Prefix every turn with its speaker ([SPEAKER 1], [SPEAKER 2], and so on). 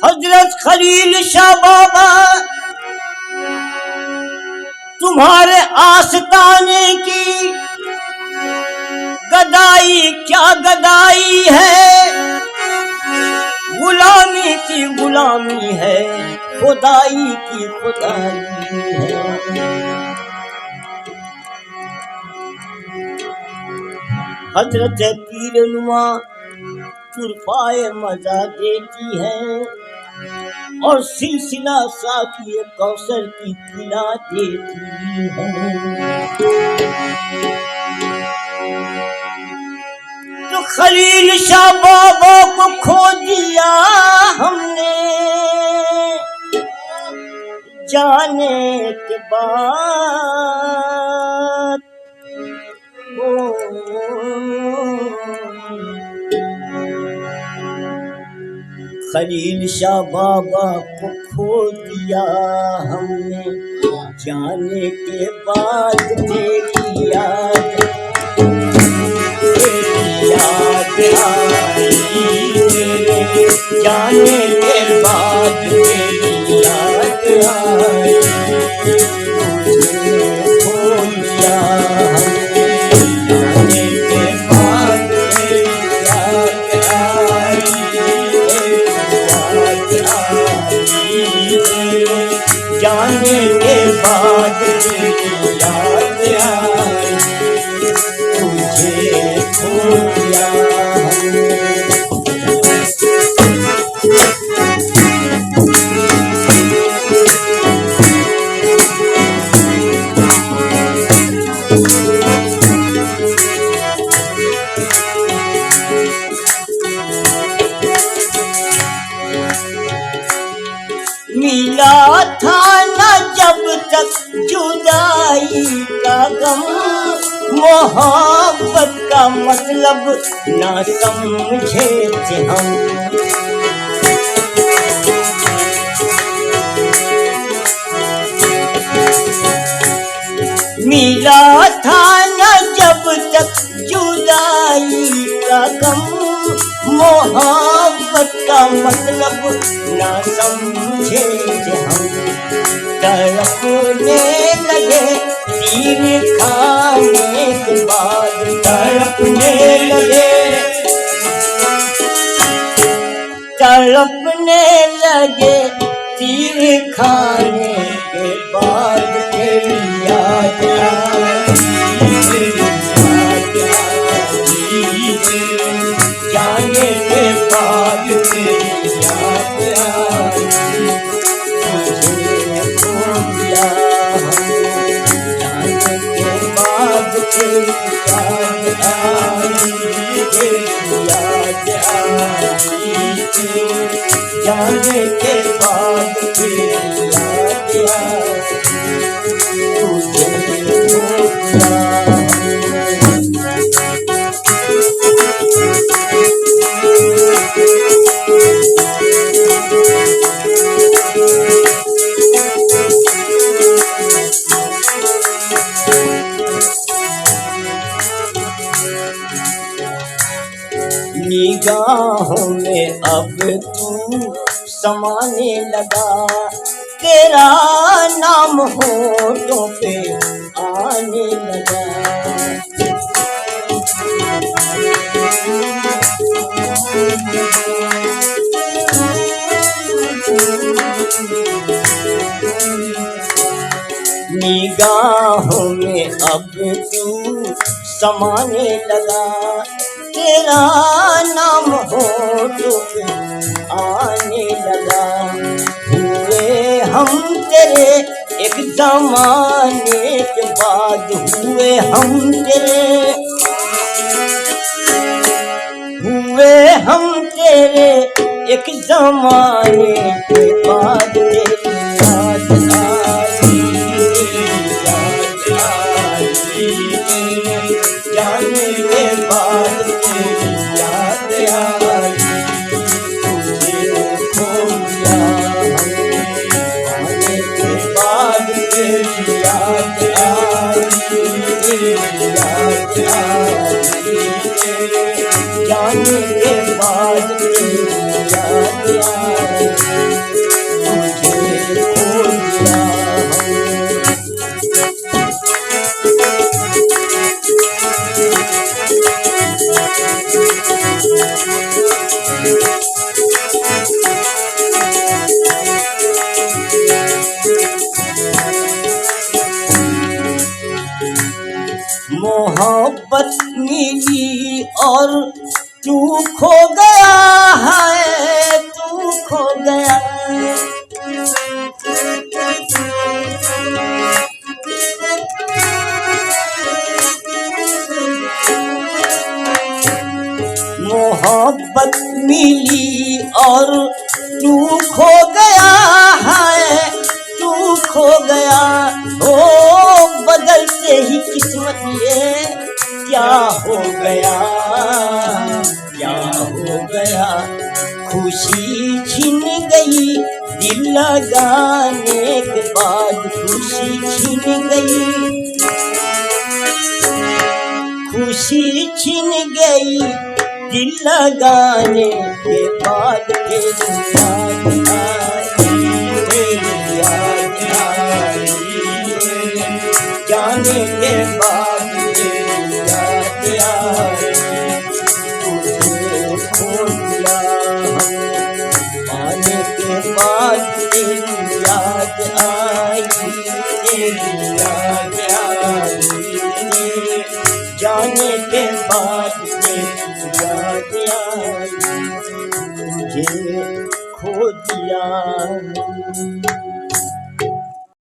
[SPEAKER 1] हजरत खलील शाह बाबा तुम्हारे आस्ताने की गदाई क्या गदाई है, गुलामी की गुलामी है, खुदाई की खुदाई है। हजरत पीरनुमा तुरपाए मजा देती है और सिलसिला साकी कौसर की पिला देती है। तो खलील शाह बाबा को खो दिया हमने जाने के बाद, खलील शाह बाबा को खो दिया हमने जाने के बाद, तेरी याद आई मेरे जाने के बाद, तेरी याद आई तुझे खो दिया हमने जाने के बाद, तेरी याद आई जाने के बाद, तेरी याद आई तुझे खो दिया हमने। मिला था न जब तक जुदाई का गम, मोहब्बत का मतलब न समझे थे हम। मिला था न जब तक जुदाई का गम, मोहब्बत का मतलब न समझे थे हम। तड़पने लगे तीर खाने के बाद, तड़पने लगे तीर खाने के बाद, तेरी याद आई जाने के बाद, तेरी याद आई तुझे खो दिया हमने जाने के बाद, तेरी याद आई तेरी याद आई जाने के बाद, तेरी याद आई तुझे खो दिया। निगाहों में अब तू समाने लगा, तेरा नाम होठों पे आने लगा। निगाहों में अब तू समाने लगा, तेरा नाम होठों पे आने लगा। हुए हम तेरे एक ज़माने के बाद, हुए हम तेरे एक ज़माने के बाद, तेरी याद आई जाने के बाद, तेरी याद आई तुझे खो दिया हमने जाने के बाद, तेरी याद आई तेरी याद आई जाने के बाद, तेरी याद आई। और तू खो गया है, तू खो गया। मोहब्बत मिली और तू खो गया है, तू खो गया। ओ बदलते ही किस्मत ये क्या हो गया, क्या हो गया। खुशी छिन गई दिल लगाने के बाद, खुशी छिन गई, खुशी छिन गई दिल लगाने के बाद। तेरी याद आई, तेरी याद आई, जाने के बाद तेरी याद आई। तुझे खो दिया आने के बाद तेरी याद आई, तेरी याद आई, जाने के बाद तेरी याद आई। तुझे खो दिया।